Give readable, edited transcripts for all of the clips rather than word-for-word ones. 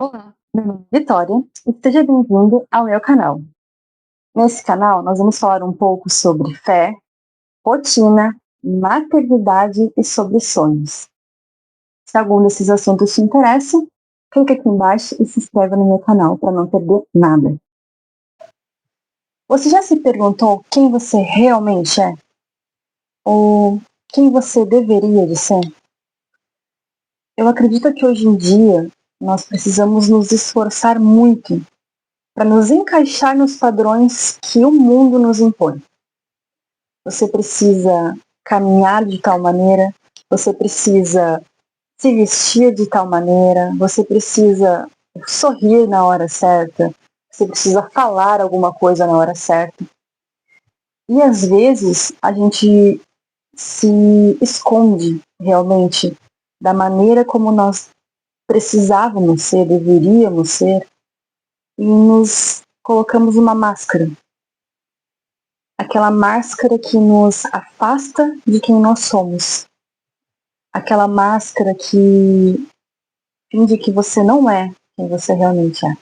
Olá, meu nome é Vitória e seja bem-vindo ao meu canal. Nesse canal, nós vamos falar um pouco sobre fé, rotina, maternidade e sobre sonhos. Se algum desses assuntos te interessa, clica aqui embaixo e se inscreva no meu canal para não perder nada. Você já se perguntou quem você realmente é? Ou quem você deveria de ser? Eu acredito que hoje em dia nós precisamos nos esforçar muito para nos encaixar nos padrões que o mundo nos impõe. Você precisa caminhar de tal maneira, você precisa se vestir de tal maneira, você precisa sorrir na hora certa, você precisa falar alguma coisa na hora certa. E às vezes a gente se esconde realmente da maneira como nós precisávamos ser, deveríamos ser, e nos colocamos uma máscara. Aquela máscara que nos afasta de quem nós somos. Aquela máscara que finge que você não é quem você realmente é.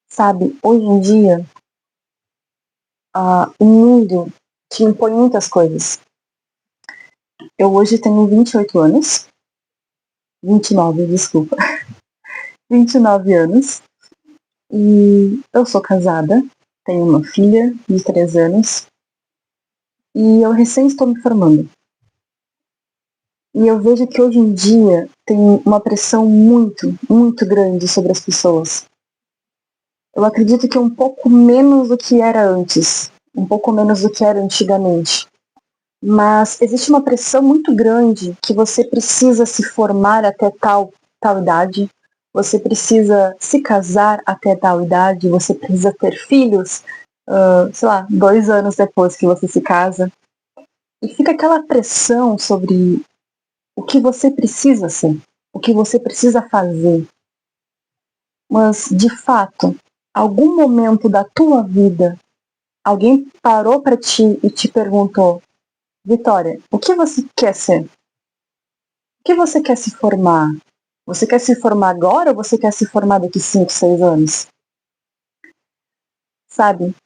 Sabe, hoje em dia, o mundo te impõe muitas coisas. Eu hoje tenho 28 anos. 29, desculpa. 29 anos. E eu sou casada. Tenho uma filha de 3 anos. E eu recém estou me formando. E eu vejo que hoje em dia tem uma pressão muito, muito grande sobre as pessoas. Eu acredito que é um pouco menos do que era antes, um pouco menos do que era antigamente. Mas existe uma pressão muito grande que você precisa se formar até tal idade, você precisa se casar até tal idade, você precisa ter filhos, 2 anos depois que você se casa. E fica aquela pressão sobre o que você precisa ser, o que você precisa fazer. Mas, de fato, algum momento da tua vida, alguém parou para ti e te perguntou: Vitória, o que você quer ser? O que você quer se formar? Você quer se formar agora ou você quer se formar daqui 5, 6 anos? Sabe,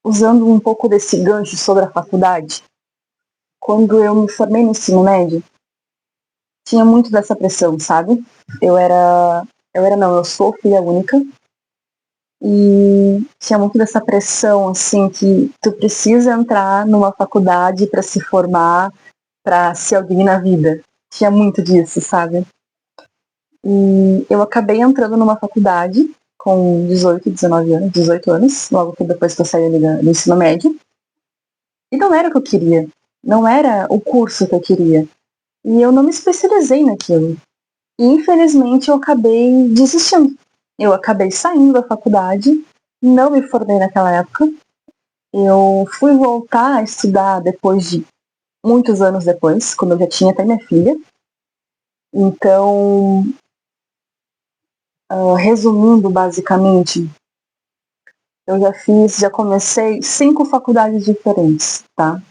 usando um pouco desse gancho sobre a faculdade, quando eu me formei no ensino médio, tinha muito dessa pressão, sabe? Eu sou filha única. E tinha muito dessa pressão, assim, que tu precisa entrar numa faculdade para se formar, para ser alguém na vida. Tinha muito disso, sabe? E eu acabei entrando numa faculdade com 18, 19 anos, 18 anos, logo depois que eu saí do ensino médio. E não era o que eu queria. Não era o curso que eu queria. E eu não me especializei naquilo. E infelizmente eu acabei desistindo. Eu acabei saindo da faculdade, não me formei naquela época. Eu fui voltar a estudar depois de muitos anos depois, quando eu já tinha até minha filha. Então, resumindo basicamente, eu já comecei 5 faculdades diferentes, tá?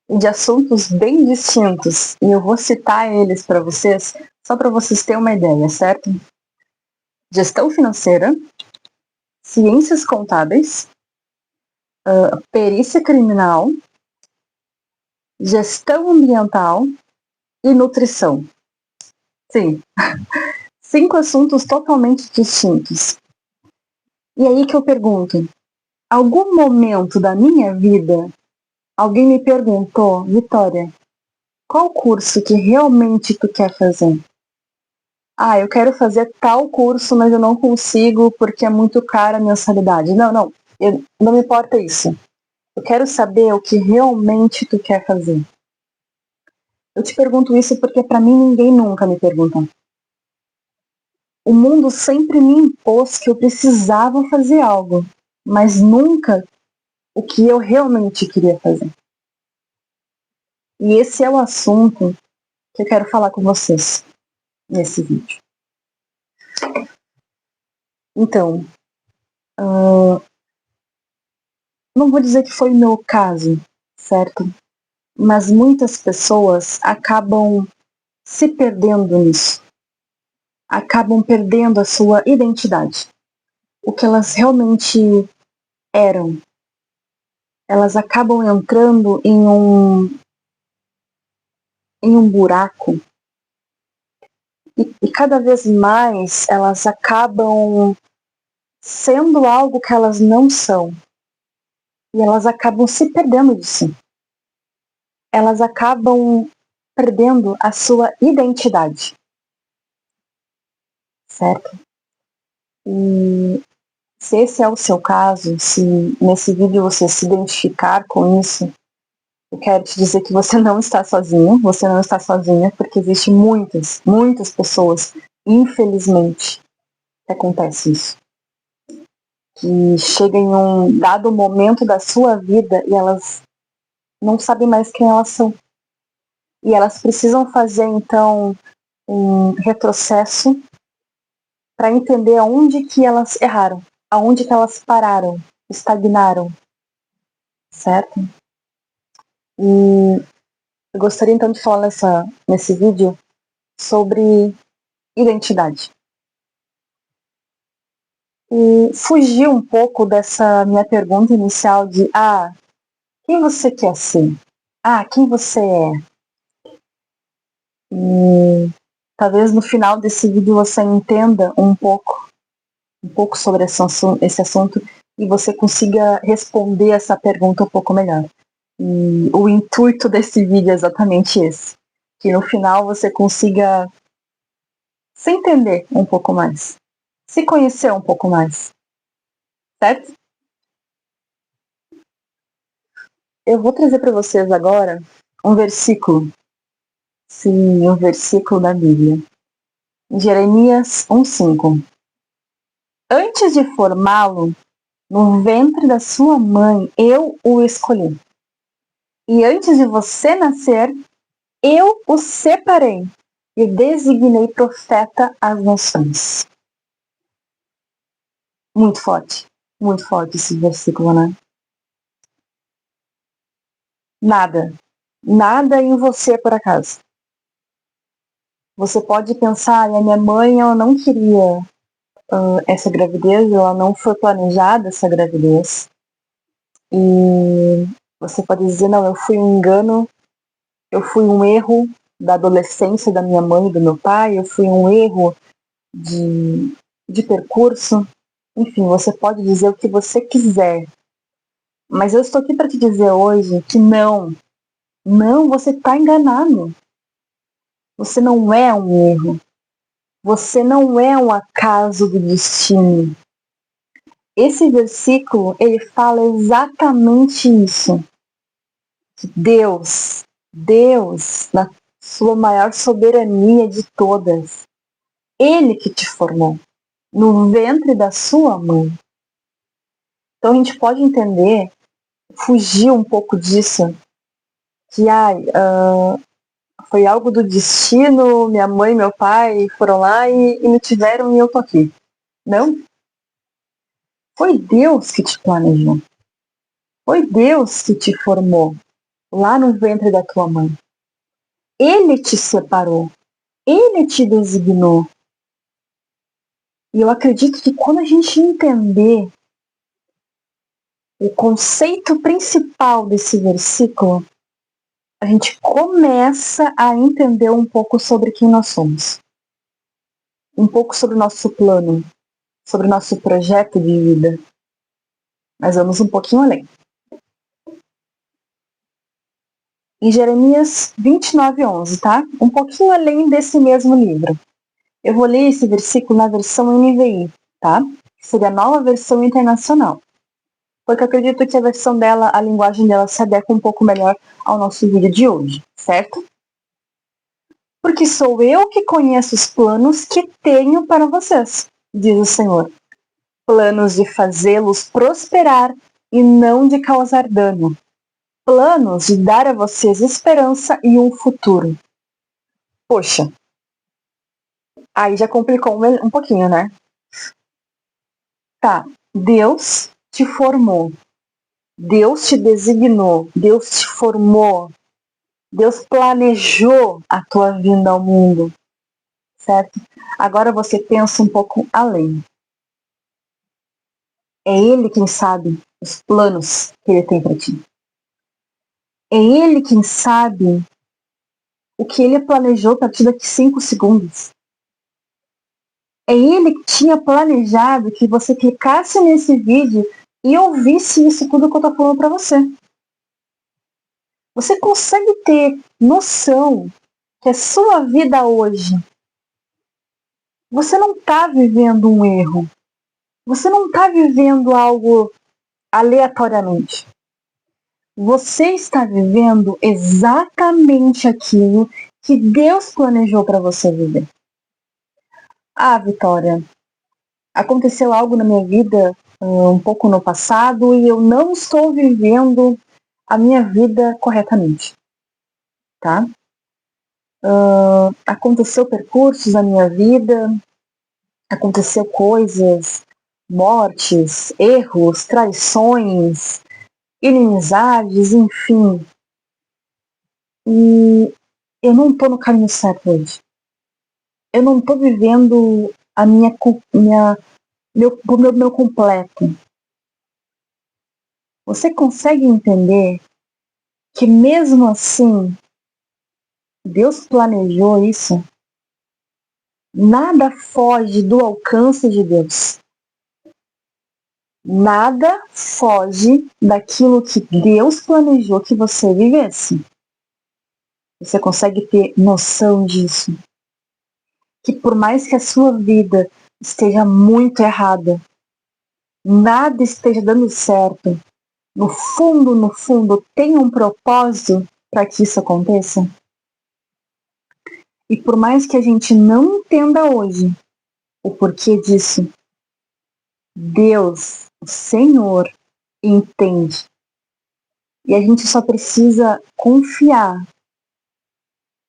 De assuntos bem distintos. E eu vou citar eles para vocês, só para vocês terem uma ideia, certo? Gestão financeira, ciências contábeis, perícia criminal, gestão ambiental e nutrição. Sim, 5 assuntos totalmente distintos. E aí que eu pergunto, algum momento da minha vida, alguém me perguntou, Vitória, qual curso que realmente tu quer fazer? Ah, eu quero fazer tal curso, mas eu não consigo porque é muito cara a mensalidade. Não, não me importa isso. Eu quero saber o que realmente tu quer fazer. Eu te pergunto isso porque para mim ninguém nunca me perguntou. O mundo sempre me impôs que eu precisava fazer algo, mas nunca o que eu realmente queria fazer. E esse é o assunto que eu quero falar com vocês nesse vídeo. Então, não vou dizer que foi o meu caso, certo? Mas muitas pessoas acabam se perdendo nisso. acabam perdendo a sua identidade. O que elas realmente eram. Elas acabam entrando em um buraco e cada vez mais elas acabam sendo algo que elas não são. E elas acabam se perdendo de si. Elas acabam perdendo a sua identidade. Certo? E se esse é o seu caso, se nesse vídeo você se identificar com isso, eu quero te dizer que você não está sozinho, você não está sozinha, porque existem muitas pessoas, infelizmente, que acontece isso. Que chegam em um dado momento da sua vida e elas não sabem mais quem elas são. E elas precisam fazer, então, um retrocesso para entender aonde que elas erraram, aonde que elas pararam, estagnaram, certo? E eu gostaria então de falar nesse vídeo sobre identidade. E fugir um pouco dessa minha pergunta inicial de quem você quer ser? Quem você é? E talvez no final desse vídeo você entenda um pouco sobre esse assunto e você consiga responder essa pergunta um pouco melhor. E o intuito desse vídeo é exatamente esse. Que no final você consiga se entender um pouco mais. Se conhecer um pouco mais. Certo? Eu vou trazer para vocês agora um versículo. Sim, um versículo da Bíblia. Jeremias 1:5. Antes de formá-lo no ventre da sua mãe, eu o escolhi. E antes de você nascer, eu o separei e designei profeta às nações. Muito forte esse versículo, né? Nada em você por acaso. Você pode pensar, a minha mãe, ela não queria essa gravidez, ela não foi planejada essa gravidez. E você pode dizer, não, eu fui um engano, eu fui um erro da adolescência da minha mãe e do meu pai, eu fui um erro de percurso. Enfim, você pode dizer o que você quiser. Mas eu estou aqui para te dizer hoje que não, você está enganado. Você não é um erro. Você não é um acaso do destino. Esse versículo, ele fala exatamente isso. Deus, na sua maior soberania de todas, Ele que te formou no ventre da sua mãe. Então a gente pode entender, fugir um pouco disso, que foi algo do destino, minha mãe e meu pai foram lá e me tiveram e eu tô aqui. Não. Foi Deus que te planejou. Foi Deus que te formou lá no ventre da tua mãe. Ele te separou. Ele te designou. E eu acredito que quando a gente entender o conceito principal desse versículo, a gente começa a entender um pouco sobre quem nós somos. Um pouco sobre o nosso plano, sobre o nosso projeto de vida. Mas vamos um pouquinho além. Em Jeremias 29:11, tá? Um pouquinho além desse mesmo livro. Eu vou ler esse versículo na versão NVI, tá? Que seria a nova versão internacional. Porque eu acredito que a versão dela, a linguagem dela se adequa um pouco melhor ao nosso vídeo de hoje, certo? Porque sou eu que conheço os planos que tenho para vocês, diz o Senhor. Planos de fazê-los prosperar e não de causar dano. Planos de dar a vocês esperança e um futuro. Poxa, aí já complicou um pouquinho, né? Tá, Deus te formou. Deus te designou. Deus te formou. Deus planejou a tua vinda ao mundo. certo? Agora você pensa um pouco além. É Ele quem sabe os planos que Ele tem para ti. É Ele quem sabe o que Ele planejou para ti daqui 5 segundos. É Ele que tinha planejado que você clicasse nesse vídeo e ouvisse isso tudo que eu tô falando para você. Você consegue ter noção que a sua vida hoje, você não está vivendo um erro. Você não está vivendo algo aleatoriamente. Você está vivendo exatamente aquilo que Deus planejou para você viver. Ah, Vitória, aconteceu algo na minha vida um pouco no passado e eu não estou vivendo a minha vida corretamente, tá? Aconteceu percursos na minha vida, aconteceu coisas, mortes, erros, traições, inimizades, enfim. E eu não estou no caminho certo hoje. Eu não estou vivendo a meu completo. Você consegue entender que mesmo assim Deus planejou isso? Nada foge do alcance de Deus. Nada foge daquilo que Deus planejou que você vivesse. Você consegue ter noção disso? Que por mais que a sua vida esteja muito errada, nada esteja dando certo, no fundo, tem um propósito para que isso aconteça? E por mais que a gente não entenda hoje o porquê disso, Deus, o Senhor, entende. E a gente só precisa confiar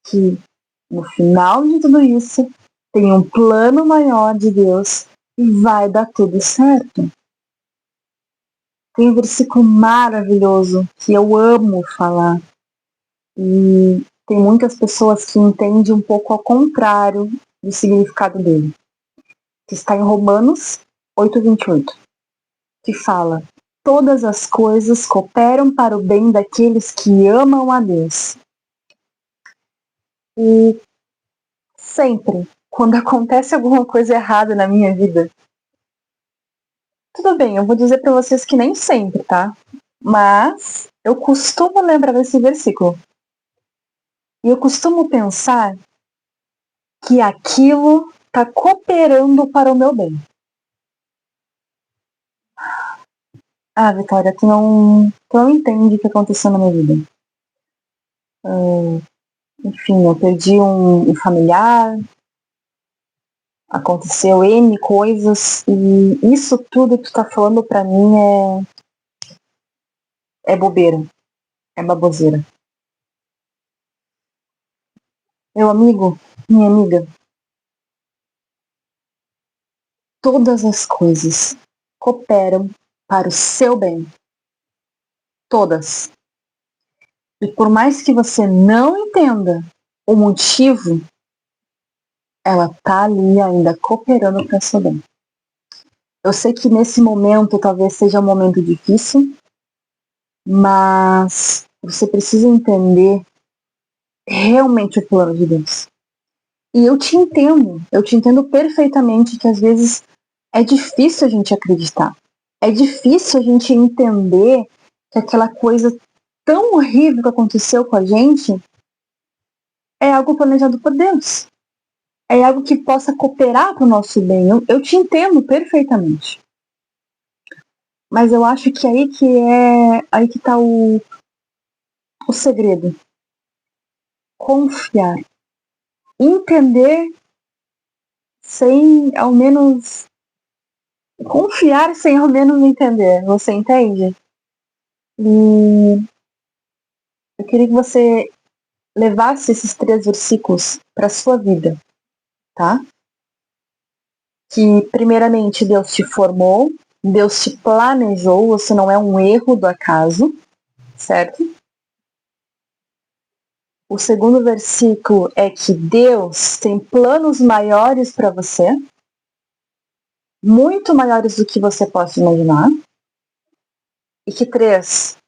que no final de tudo isso tem um plano maior de Deus e vai dar tudo certo. Tem um versículo maravilhoso que eu amo falar. E tem muitas pessoas que entendem um pouco ao contrário do significado dele. Que está em Romanos 8:28, que fala: todas as coisas cooperam para o bem daqueles que amam a Deus. E sempre, quando acontece alguma coisa errada na minha vida, tudo bem, eu vou dizer para vocês que nem sempre, tá? Mas eu costumo lembrar desse versículo. E eu costumo pensar que aquilo está cooperando para o meu bem. Ah, Vitória, tu não entende o que aconteceu na minha vida. Enfim, eu perdi um familiar, aconteceu N coisas, e isso tudo que tu tá falando pra mim é bobeira, é baboseira. Meu amigo, minha amiga, todas as coisas cooperam para o seu bem. Todas. E por mais que você não entenda o motivo, ela tá ali ainda cooperando para o seu bem. Eu sei que nesse momento talvez seja um momento difícil, mas você precisa entender realmente o plano de Deus. E eu te entendo perfeitamente que às vezes é difícil a gente acreditar. É difícil a gente entender que aquela coisa tão horrível que aconteceu com a gente é algo planejado por Deus. É algo que possa cooperar para o nosso bem. Eu te entendo perfeitamente. Mas eu acho que aí que está o segredo. Confiar. Entender sem ao menos... Confiar sem ao menos entender. Você entende? E eu queria que você levasse esses 3 versículos para sua vida, tá? Que primeiramente Deus te formou, Deus te planejou, você não é um erro do acaso, certo? O segundo versículo é que Deus tem planos maiores para você, muito maiores do que você possa imaginar. E que 3,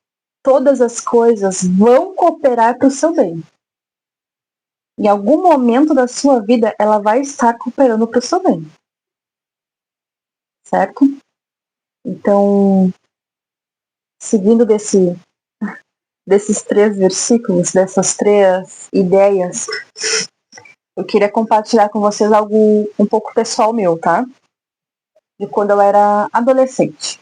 todas as coisas vão cooperar para o seu bem. Em algum momento da sua vida, ela vai estar cooperando para o seu bem. Certo? Então, seguindo desses 3 versículos, dessas 3 ideias, eu queria compartilhar com vocês algo um pouco pessoal meu, tá? De quando eu era adolescente.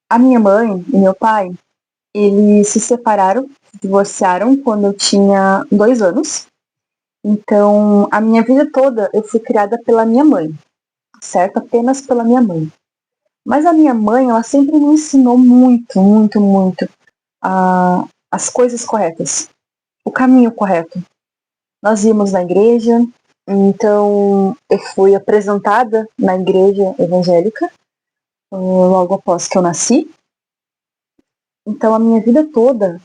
A minha mãe e meu pai, eles se separaram, se divorciaram quando eu tinha 2 anos. Então, a minha vida toda eu fui criada pela minha mãe, certo? Apenas pela minha mãe. Mas a minha mãe, ela sempre me ensinou muito, muito, muito as coisas corretas, o caminho correto. Nós íamos na igreja, então eu fui apresentada na igreja evangélica logo após que eu nasci. Então a minha vida toda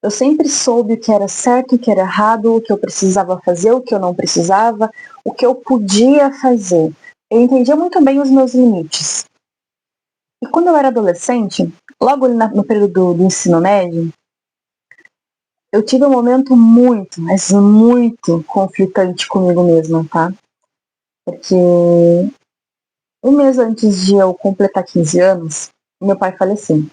eu sempre soube o que era certo, o que era errado, o que eu precisava fazer, o que eu não precisava, o que eu podia fazer. Eu entendia muito bem os meus limites. E quando eu era adolescente, logo no período do ensino médio, eu tive um momento muito, mas muito conflitante comigo mesma, tá? Porque um mês antes de eu completar 15 anos, meu pai faleceu.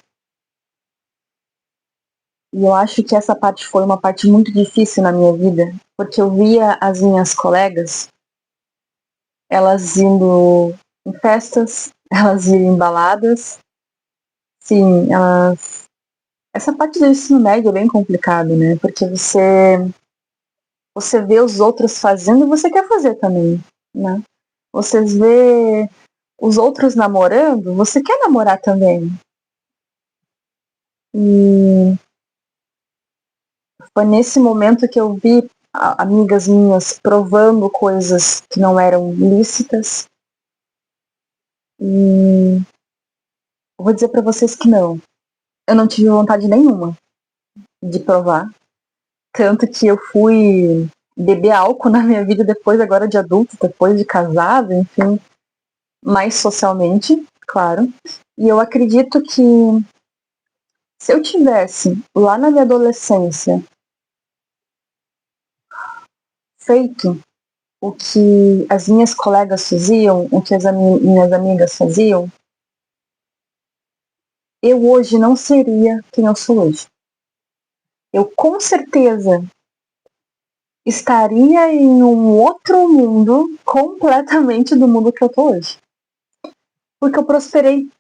E eu acho que essa parte foi uma parte muito difícil na minha vida, porque eu via as minhas colegas, elas indo em festas, elas iam em baladas. Sim, elas... Essa parte do ensino médio é bem complicado, né? Porque você vê os outros fazendo e você quer fazer também, né? Você vê os outros namorando, você quer namorar também. E foi nesse momento que eu vi amigas minhas provando coisas que não eram lícitas. E eu vou dizer para vocês que não. Eu não tive vontade nenhuma de provar. Tanto que eu fui beber álcool na minha vida depois, agora de adulto, depois de casado, enfim. Mais socialmente, claro. E eu acredito que se eu tivesse, lá na minha adolescência, feito o que as minhas colegas faziam, o que as minhas amigas faziam, eu hoje não seria quem eu sou hoje. Eu com certeza estaria em um outro mundo completamente do mundo que eu tô hoje. Porque eu prosperei.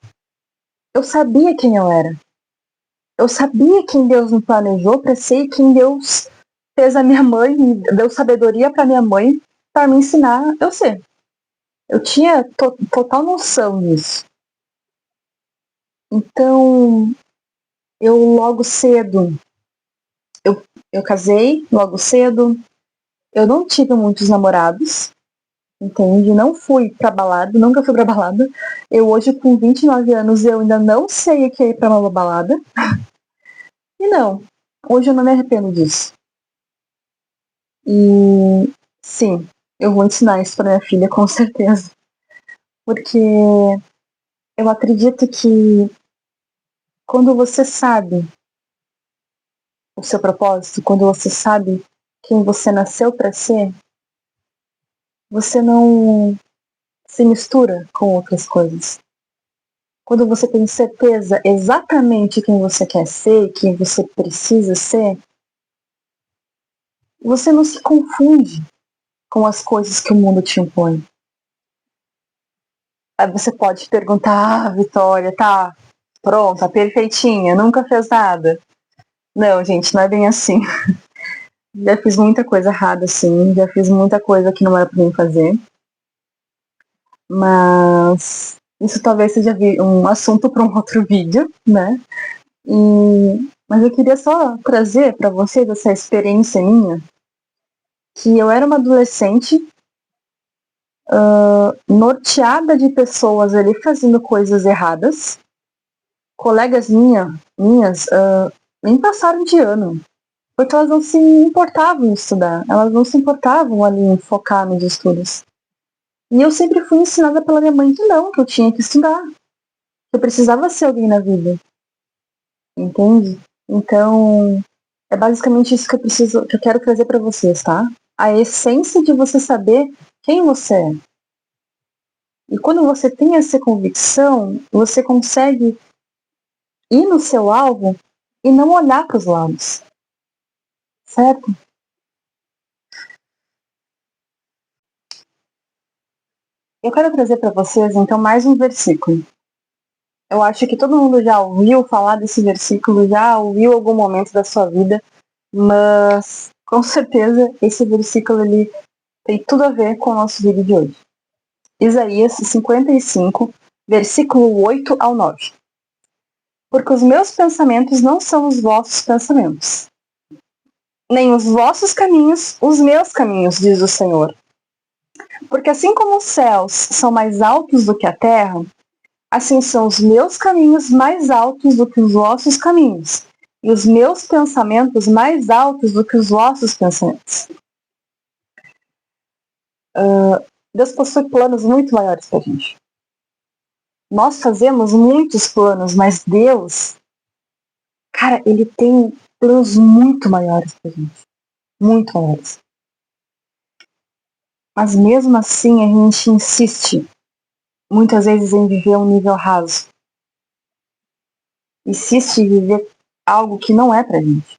Eu sabia quem eu era. Eu sabia quem Deus me planejou para ser e quem Deus fez a minha mãe, deu sabedoria para minha mãe para me ensinar eu ser. Eu tinha total noção disso. Então, eu logo cedo, eu casei logo cedo, eu não tive muitos namorados, entende? Não fui pra balada, nunca fui pra balada. Eu hoje, com 29 anos, eu ainda não sei o que é ir pra uma balada. E não, hoje eu não me arrependo disso. E sim, eu vou ensinar isso pra minha filha, com certeza. Porque eu acredito que quando você sabe o seu propósito, quando você sabe quem você nasceu para ser, você não se mistura com outras coisas. Quando você tem certeza exatamente quem você quer ser, quem você precisa ser, você não se confunde com as coisas que o mundo te impõe. Aí você pode perguntar, Vitória, tá pronta, perfeitinha, nunca fez nada. Não, gente, não é bem assim. Já fiz muita coisa errada, sim. Já fiz muita coisa que não era pra mim fazer. Mas isso talvez seja um assunto para um outro vídeo, né? Mas eu queria só trazer para vocês essa experiência minha, que eu era uma adolescente norteada de pessoas ali fazendo coisas erradas, colegas minhas nem passaram de ano, porque elas não se importavam em estudar, elas não se importavam ali em focar nos estudos. E eu sempre fui ensinada pela minha mãe que não, que eu tinha que estudar, que eu precisava ser alguém na vida, entende? Então, é basicamente isso que que eu quero trazer para vocês, tá? A essência de você saber quem você é. E quando você tem essa convicção, você consegue ir no seu alvo e não olhar para os lados, certo? Eu quero trazer para vocês, então, mais um versículo. Eu acho que todo mundo já ouviu falar desse versículo, já ouviu em algum momento da sua vida, mas com certeza esse versículo ele tem tudo a ver com o nosso vídeo de hoje. Isaías 55, versículo 8 ao 9. Porque os meus pensamentos não são os vossos pensamentos, nem os vossos caminhos os meus caminhos, diz o Senhor. Porque assim como os céus são mais altos do que a terra, assim são os meus caminhos mais altos do que os vossos caminhos, e os meus pensamentos mais altos do que os vossos pensamentos. Deus possui planos muito maiores para a gente. Nós fazemos muitos planos, mas Deus, cara, Ele tem planos muito maiores para a gente. Muito maiores. Mas mesmo assim a gente insiste, muitas vezes, em viver um nível raso. Insiste em viver algo que não é pra gente.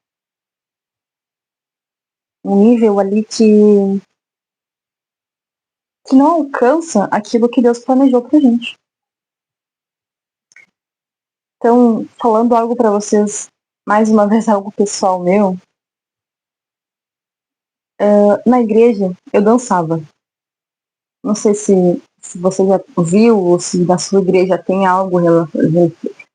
Um nível ali que não alcança aquilo que Deus planejou pra gente. Então, falando algo pra vocês, mais uma vez algo pessoal meu, na igreja eu dançava. Não sei se você já viu ou se na sua igreja tem algo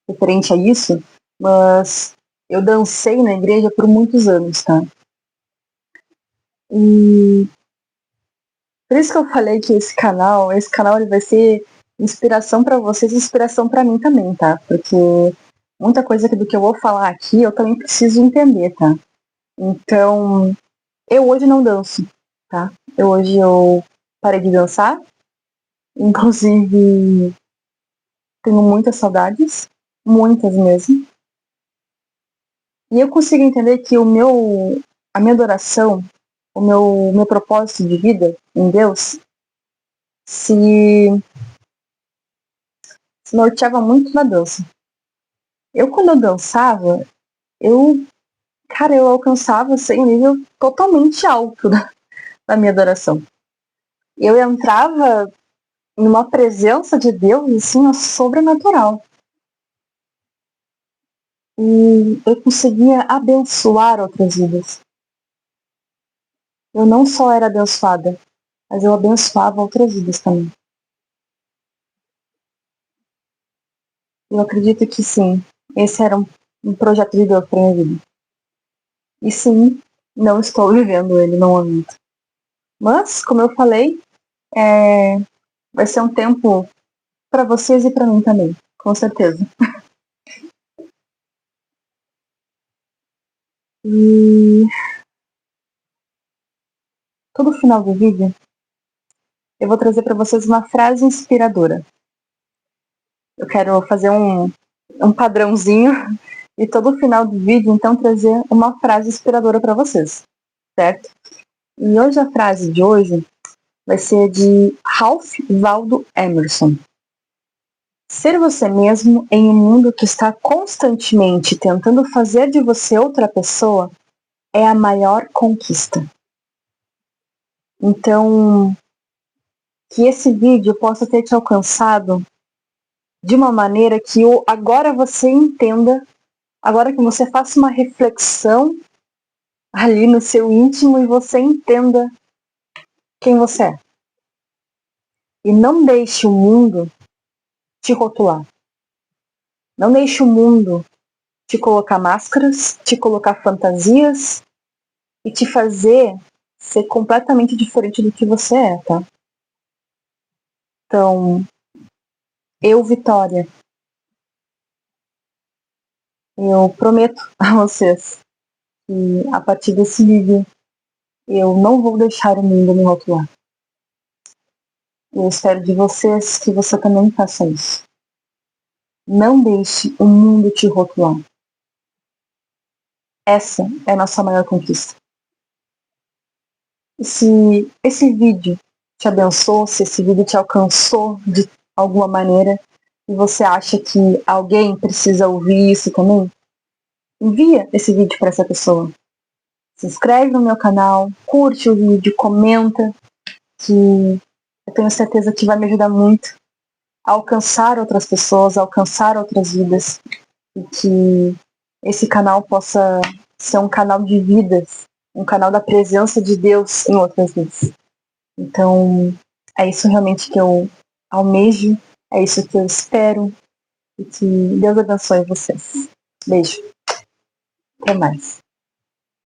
referente a isso, mas eu dancei na igreja por muitos anos, tá? E por isso que eu falei que esse canal ele vai ser inspiração para vocês e inspiração para mim também, tá? Porque muita coisa do que eu vou falar aqui eu também preciso entender, tá? Então, eu hoje não danço, tá? Eu parei de dançar, inclusive tenho muitas saudades, muitas mesmo. E eu consigo entender que a minha adoração, meu propósito de vida em Deus se norteava muito na dança. Quando eu dançava, eu, eu alcançava assim, um nível totalmente alto da minha adoração. Eu entrava numa presença de Deus, assim, sobrenatural. E eu conseguia abençoar outras vidas. Eu não só era abençoada, mas eu abençoava outras vidas também. Eu acredito que sim, esse era um projeto de Deus para minha vida. E sim, não estou vivendo ele no momento. Mas, como eu falei, vai ser um tempo para vocês e para mim também, com certeza. E todo final do vídeo eu vou trazer para vocês uma frase inspiradora. Eu quero fazer um padrãozinho e todo final do vídeo então trazer uma frase inspiradora para vocês, certo? E hoje a frase de hoje vai ser de Ralph Waldo Emerson. Ser você mesmo em um mundo que está constantemente tentando fazer de você outra pessoa é a maior conquista. Então, que esse vídeo possa ter te alcançado de uma maneira que agora você entenda, agora que você faça uma reflexão ali no seu íntimo e você entenda quem você é. E não deixe o mundo te rotular. Não deixe o mundo te colocar máscaras, te colocar fantasias e te fazer ser completamente diferente do que você é, tá? Então, eu, Vitória, Eu prometo a vocês que a partir desse vídeo eu não vou deixar o mundo me rotular. Eu espero de vocês que você também faça isso. Não deixe o mundo te rotular. Essa é a nossa maior conquista. E se esse vídeo te abençoou, se esse vídeo te alcançou de alguma maneira e você acha que alguém precisa ouvir isso também, envia esse vídeo para essa pessoa. Se inscreve no meu canal, curte o vídeo, comenta, que eu tenho certeza que vai me ajudar muito a alcançar outras pessoas, a alcançar outras vidas, e que esse canal possa ser um canal de vidas, um canal da presença de Deus em outras vidas. Então, é isso realmente que eu almejo, é isso que eu espero, e que Deus abençoe vocês. Beijo. Até mais.